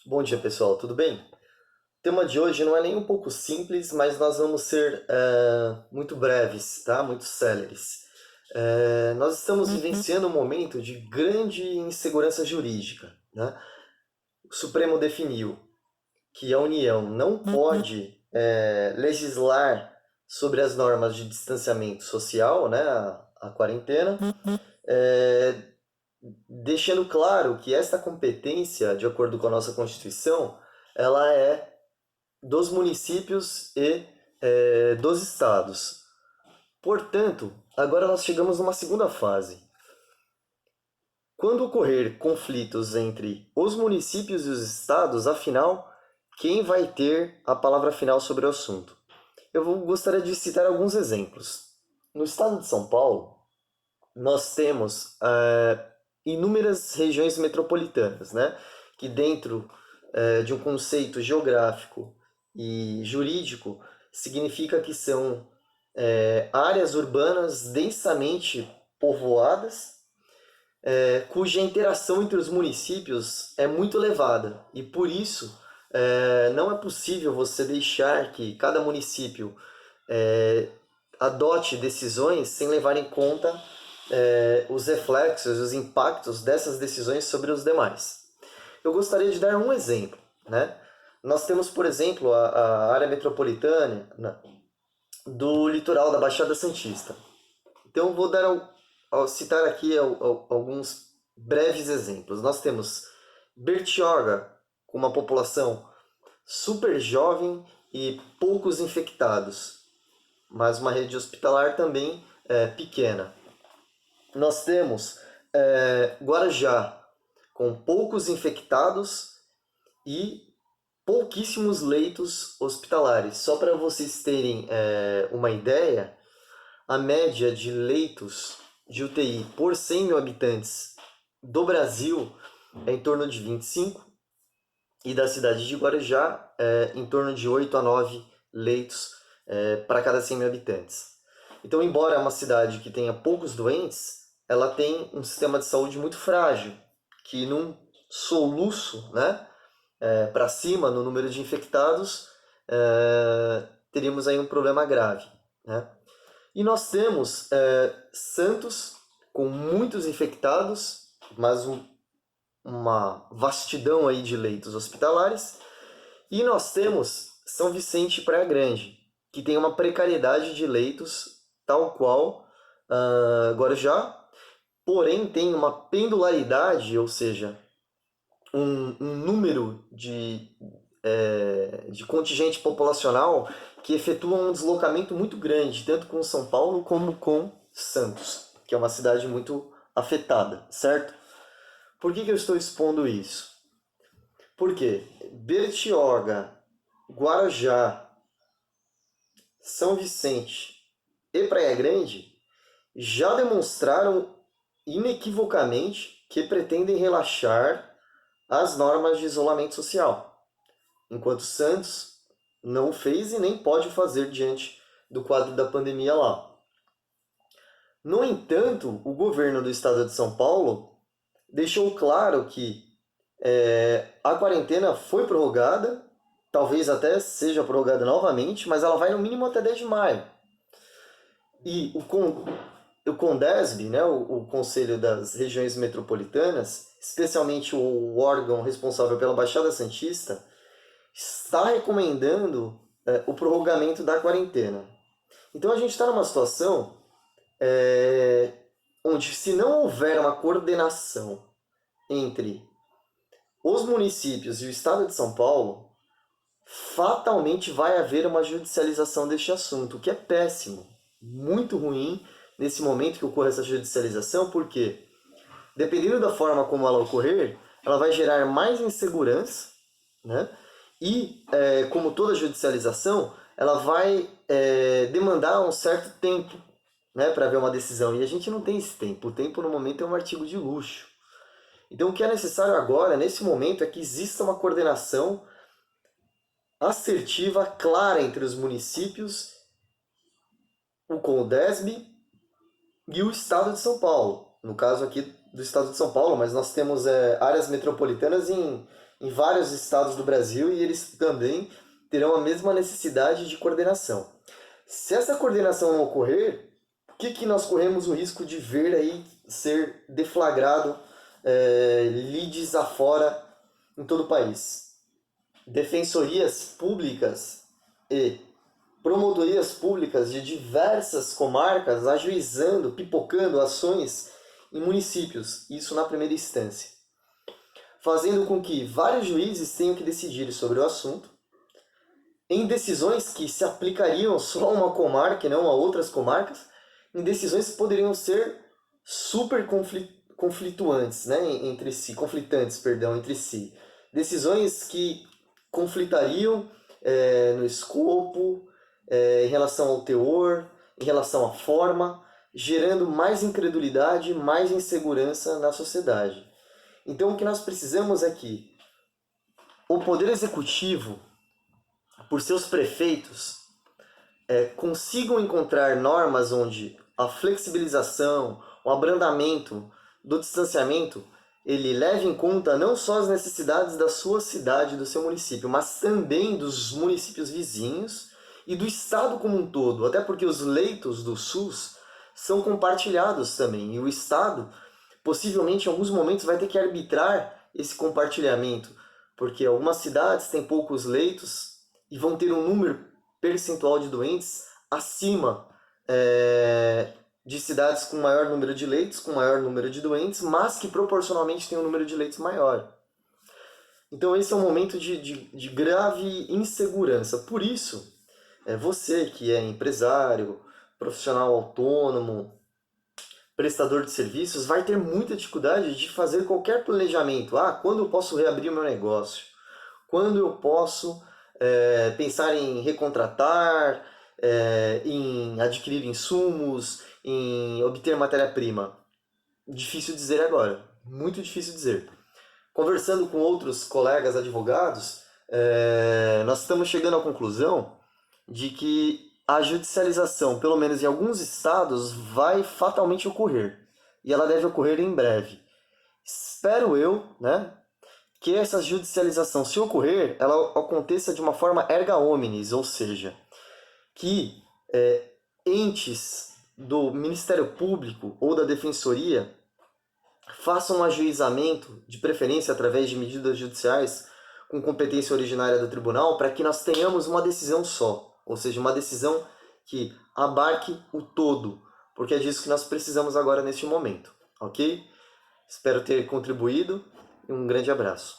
Bom dia, pessoal, tudo bem? O tema de hoje não é nem um pouco simples, mas nós vamos ser muito breves, tá? Muito céleres. Nós estamos vivenciando um momento de grande insegurança jurídica, né? O Supremo definiu que a União não pode legislar sobre as normas de distanciamento social, né? A quarentena, é, deixando claro que esta competência, de acordo com a nossa Constituição, ela é dos municípios e dos estados. Portanto, agora nós chegamos numa segunda fase. Quando ocorrer conflitos entre os municípios e os estados, afinal, quem vai ter a palavra final sobre o assunto? Gostaria de citar alguns exemplos. No estado de São Paulo, nós temos inúmeras regiões metropolitanas, né? Que dentro de um conceito geográfico e jurídico significa que são áreas urbanas densamente povoadas, cuja interação entre os municípios é muito elevada e por isso não é possível você deixar que cada município adote decisões sem levar em conta os reflexos, os impactos dessas decisões sobre os demais. Eu gostaria de dar um exemplo, né? Nós temos, por exemplo, a área metropolitana do litoral da Baixada Santista. Então, vou citar aqui alguns breves exemplos. Nós temos Bertioga, com uma população super jovem e poucos infectados, mas uma rede hospitalar também pequena. Nós temos Guarujá, com poucos infectados e pouquíssimos leitos hospitalares. Só para vocês terem uma ideia, a média de leitos de UTI por 100 mil habitantes do Brasil é em torno de 25 e da cidade de Guarujá em torno de 8 a 9 leitos para cada 100 mil habitantes. Então, embora é uma cidade que tenha poucos doentes, ela tem um sistema de saúde muito frágil, que num soluço, né, para cima no número de infectados, teríamos aí um problema grave, né? E nós temos Santos com muitos infectados, mas uma vastidão aí de leitos hospitalares. E nós temos São Vicente e Praia Grande, que tem uma precariedade de leitos tal qual Guarujá, porém tem uma pendularidade, ou seja, um número de contingente populacional que efetua um deslocamento muito grande, tanto com São Paulo como com Santos, que é uma cidade muito afetada, certo? Por que eu estou expondo isso? Porque Bertioga, Guarujá, São Vicente e Praia Grande já demonstraram inequivocamente que pretendem relaxar as normas de isolamento social, enquanto Santos não fez e nem pode fazer diante do quadro da pandemia lá. No entanto, o governo do estado de São Paulo deixou claro que a quarentena foi prorrogada, talvez até seja prorrogada novamente, mas ela vai no mínimo até 10 de maio. E o CONDESB, né, o Conselho das Regiões Metropolitanas, especialmente o órgão responsável pela Baixada Santista, está recomendando o prorrogamento da quarentena. Então a gente está numa situação onde, se não houver uma coordenação entre os municípios e o estado de São Paulo, fatalmente vai haver uma judicialização deste assunto, o que é péssimo, muito ruim nesse momento que ocorre essa judicialização, porque, dependendo da forma como ela ocorrer, ela vai gerar mais insegurança, né? E, como toda judicialização, ela vai demandar um certo tempo, né, para haver uma decisão. E a gente não tem esse tempo. O tempo, no momento, é um artigo de luxo. Então, o que é necessário agora, nesse momento, é que exista uma coordenação assertiva, clara entre os municípios, o CONDESB e o Estado de São Paulo. No caso aqui do Estado de São Paulo, mas nós temos áreas metropolitanas em em vários estados do Brasil e eles também terão a mesma necessidade de coordenação. Se essa coordenação não ocorrer, o que nós corremos o risco de ver aí ser deflagrado lides afora em todo o país? Defensorias públicas e promotorias públicas de diversas comarcas ajuizando, pipocando ações em municípios, isso na primeira instância, fazendo com que vários juízes tenham que decidir sobre o assunto, em decisões que se aplicariam só a uma comarca e não a outras comarcas, em decisões que poderiam ser super conflitantes, né, entre si, entre si. Decisões que conflitariam no escopo, em relação ao teor, em relação à forma, gerando mais incredulidade, mais insegurança na sociedade. Então o que nós precisamos é que o Poder Executivo, por seus prefeitos, consigam encontrar normas onde a flexibilização, o abrandamento do distanciamento, ele leve em conta não só as necessidades da sua cidade, do seu município, mas também dos municípios vizinhos e do estado como um todo, até porque os leitos do SUS são compartilhados também, e o estado possivelmente em alguns momentos vai ter que arbitrar esse compartilhamento, porque algumas cidades têm poucos leitos e vão ter um número percentual de doentes acima de cidades com maior número de leitos, com maior número de doentes, mas que proporcionalmente tem um número de leitos maior. Então esse é um momento de grave insegurança. Por isso, você que é empresário, profissional autônomo, prestador de serviços, vai ter muita dificuldade de fazer qualquer planejamento. Quando eu posso reabrir o meu negócio? Quando eu posso pensar em recontratar, em adquirir insumos, em obter matéria-prima? Difícil dizer agora, muito difícil dizer. Conversando com outros colegas advogados, nós estamos chegando à conclusão de que a judicialização, pelo menos em alguns estados, vai fatalmente ocorrer. E ela deve ocorrer em breve. Espero eu, que essa judicialização, se ocorrer, ela aconteça de uma forma erga omnes, ou seja, que entes do Ministério Público ou da Defensoria façam um ajuizamento, de preferência através de medidas judiciais com competência originária do tribunal, para que nós tenhamos uma decisão só, ou seja, uma decisão que abarque o todo, porque é disso que nós precisamos agora neste momento, ok? Espero ter contribuído e um grande abraço.